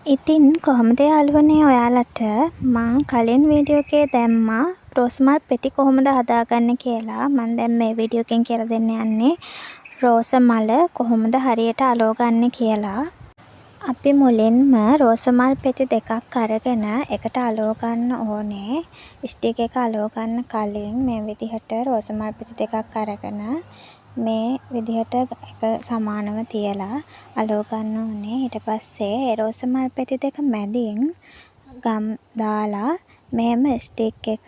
ඉතින් කොහොමද යාළුවනේ ඔයාලට මං කලින් වීඩියෝ එකේ දැම්මා රෝස් මල් පෙති කොහොමද හදාගන්නේ කියලා. මං දැන් මේ වීඩියෝ එකෙන් කියලා දෙන්න යන්නේ රෝස මල කොහොමද හරියට අලවගන්නේ කියලා. අපි මුලින්ම රෝස මල් පෙති දෙකක් අරගෙන එකට අලව ගන්න ඕනේ. ස්ටික් එක අලව ගන්න කලින් මේ විදිහට රෝස මල් පෙති දෙකක් අරගෙන මේ විදිහට එක සමානව තියලා අලව ගන්න ඕනේ. ඊට පස්සේ ඒ රෝස මල් පෙති දෙක මැදින් ගම් දාලා මෙහෙම ස්ටික් එක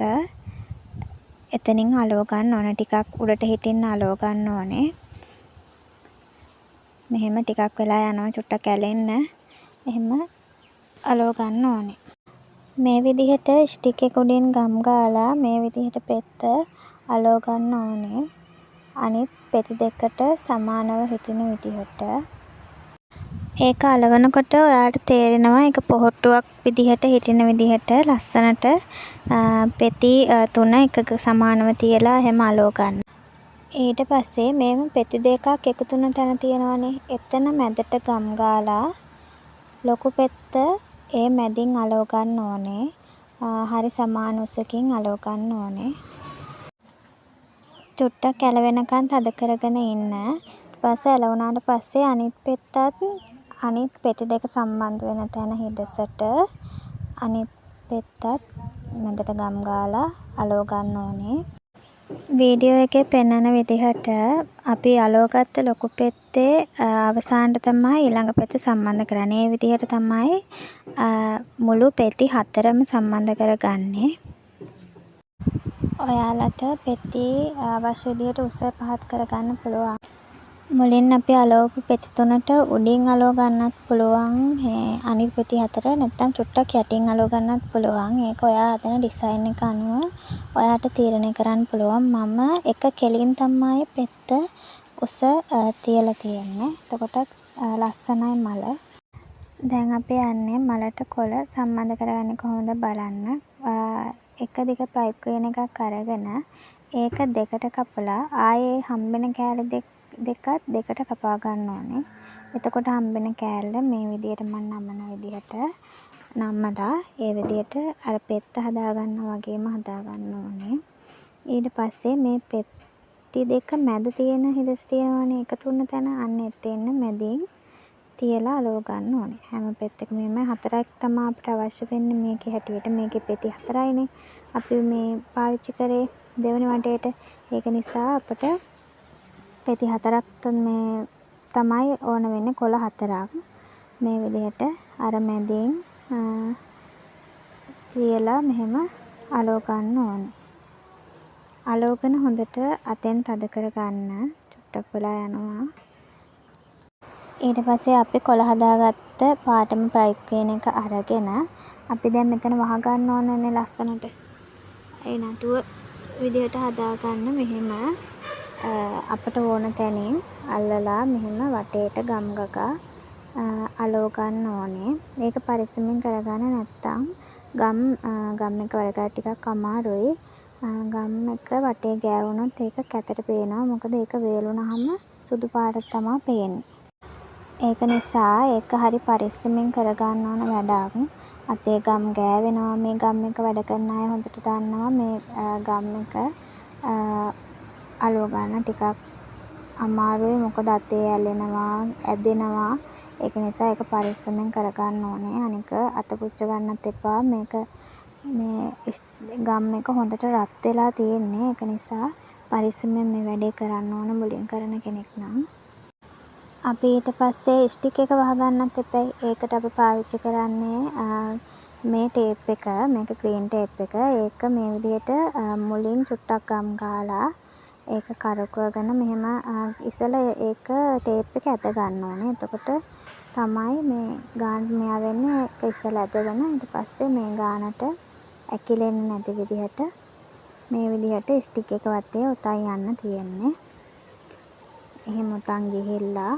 එතනින් අලව ගන්න ඕනේ. ටිකක් උඩට හිටින්න අලව ගන්න ඕනේ. මෙහෙම ටිකක් වෙලා යනවා චුට්ටක් ඇලෙන්න. එහෙම අලව ගන්න ඕනේ. මේ විදිහට ස්ටික් එක උඩින් ගම් ගාලා මේ විදිහට පෙත්ත අලව ගන්න ඕනේ. අනිත් පෙති දෙකට සමානව හිටින විදිහට. ඒක අලවනකොට ඔයාලට තේරෙනවා ඒක පොහොට්ටුවක් විදිහට හිටින විදිහට ලස්සනට පෙති තුන එකක සමානව තියලා එහෙම අලව ගන්න. ඊට පස්සේ මේම පෙති දෙකක් එකතු වෙන තැන තියෙනවනේ. එතන මැදට ගම් ගාලා ලොකු පෙත්ත ඒ මැදින් අලව ගන්න ඕනේ. හරි සමාන උසකින් අලව ගන්න ඕනේ. චුට්ටක් ඇලවෙනකන් තද කරගෙන ඉන්න. ඊට පස්සේ ඇලවුණාට පස්සේ අනිත් පෙත්තත් අනිත් පෙති දෙක සම්බන්ධ වෙන තැන හිදසට අනිත් පෙත්තත් මැදට ගම් ගාලා අලව ගන්න ඕනේ. වීඩියෝ එකේ පෙන්වන විදිහට අපි අලවගත්ත ලොකු පෙත්තේ අවසානට තමයි ඊළඟ පෙත්ත සම්බන්ධ කරන්නේ. ඒ විදිහට තමයි මුළු පෙති හතරම සම්බන්ධ කරගන්නේ. ඔයාලට පෙති අවශ්‍ය විදිහට උස පහත් කරගන්න පුළුවන්. මුලින් අපි අලවපු පෙති තුනට උඩින් අලව ගන්නත් පුළුවන්. අනිත් පෙති හතර නැත්තම් චුට්ටක් යටින් අලව ගන්නත් පුළුවන්. ඒක ඔයා හදන ඩිසයින් එක අනුව ඔයාට තීරණය කරන්න පුළුවන්. මම එක කෙලින් තමයි පෙත්ත උස තියලා තියෙන්නේ. එතකොට ලස්සනයි මල. දැන් අපි යන්නේ මලට කොළ සම්බන්ධ කරගන්නේ කොහොමද බලන්න. එක දිග පයිප් ක්‍රේන් එකක් අරගෙන ඒක දෙකට කපලා ආයේ හම්බෙන කෑලි දෙකත් දෙකට කපා ගන්න ඕනේ. එතකොට හම්බෙන කෑල්ල මේ විදිහට මම නමන විදිහට නම්මලා ඒ විදිහට අර පෙත්ත හදා ගන්නවා වගේම හදා ගන්න ඕනේ. ඊට පස්සේ මේ පෙත්ති දෙක මැද තියෙන හිදස් තියෙනවනේ එකතු වෙන තැන අන්න එතෙන්න මැදින් තියලා අලව ගන්න ඕනේ. හැම පෙත්තකම මේ හතරක් තමයි අපිට අවශ්‍ය වෙන්නේ මේකේ හැටියට. මේකේ පෙති හතරයිනේ අපි මේ පාවිච්චි කරේ දෙවෙනි වටේට. ඒක නිසා අපිට පෙති හතරක් මේ තමයි ඕන වෙන්නේ. කොළ හතරක් මේ විදිහට අර මැදින් තියලා මෙහෙම අලව ගන්න ඕනේ. අලවගෙන හොඳට අතෙන් තද කර ගන්න. චුට්ටක් වෙලා යනවා. ඊට පස්සේ අපි කොළ හදාගත්ත පාටම පයිප් ක්‍රේන් එක අරගෙන අපි දැන් මෙතන වහ ගන්න ඕනනේ ලස්සනට. ඒ නටුව විදිහට හදා ගන්න මෙහෙම අපට ඕන තැනින් අල්ලලා මෙහෙම වටේට ගම් ගගා අලව ගන්න ඕනේ. ඒක පරිස්සමෙන් කරගන්න නැත්තම් ගම් එක වලකට ටිකක් අමාරුයි. ගම් එක වටේ ගෑවුනොත් ඒක කැතට පේනවා. මොකද ඒක වේලුනහම සුදු පාට තමයි පේන්නේ. ඒක නිසා ඒක හරි පරිස්සමෙන් කරගන්න ඕන වැඩක්. අතේ ගම් ගෑවෙනවා. මේ ගම් එක වැඩ කරන අය හොඳට දන්නවා මේ ගම් එක අලව ගන්න ටිකක් අමාරුයි. මොකද අතේ ඇලෙනවා, ඇදෙනවා. ඒක නිසා ඒක පරිස්සමෙන් කරගන්න ඕනේ. අනික අත පුච්ච ගන්නත් එපා. මේක මේ ගම් එක හොඳට රත් වෙලා තියෙන්නේ. ඒක නිසා පරිස්සමෙන් මේ වැඩේ කරන්න ඕන මුලින් කරන කෙනෙක් නම්. අපි ඊට පස්සේ ස්ටික් එක වහගන්නත් එපා. ඒකට අපි පාවිච්චි කරන්නේ මේ ටේප් එක. මේක ග්‍රීන් ටේප් එක. ඒක මේ විදිහට මුලින් චුට්ටක් ගම් ගාලා ඒක කරකවගෙන මෙහෙම ඉස්සෙල්ලා ඒක ටේප් එක ඇද ගන්න ඕනේ. එතකොට තමයි මේ ගාන මෙයා වෙන්නේ. ඒක ඉස්සෙල්ලා ඇදගෙන ඊට පස්සේ මේ ගානට ඇකිලෙන්නේ නැති විදිහට මේ විදිහට ස්ටික් එක වත්තේ උතන් යන්න තියෙන්නේ. එහෙම උතන් ගිහිල්ලා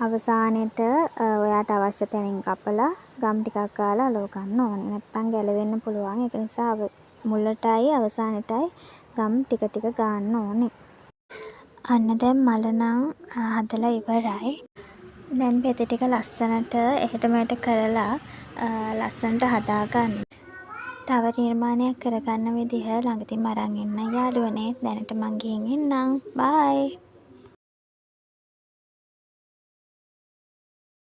අවසානෙට ඔයාට අවශ්‍ය තැනින් කපලා ගම් ටිකක් ගාලා අලව ගන්න ඕනේ. නැත්තම් ගැලවෙන්න පුළුවන්. ඒක නිසා මුලටයි අවසානෙටයි ගම් ටික ටික ගන්න ඕනේ. අන්න දැන් මල නම් හදලා ඉවරයි. දැන් පෙති ටික ලස්සනට එහෙට මෙහෙට කරලා ලස්සනට හදාගන්න. තව නිර්මාණයක් කරගන්න විදිහ ළඟදිම අරන් එන්න යාළුවනේ. දැනට මං ගිහින් එන්නම්. බායි.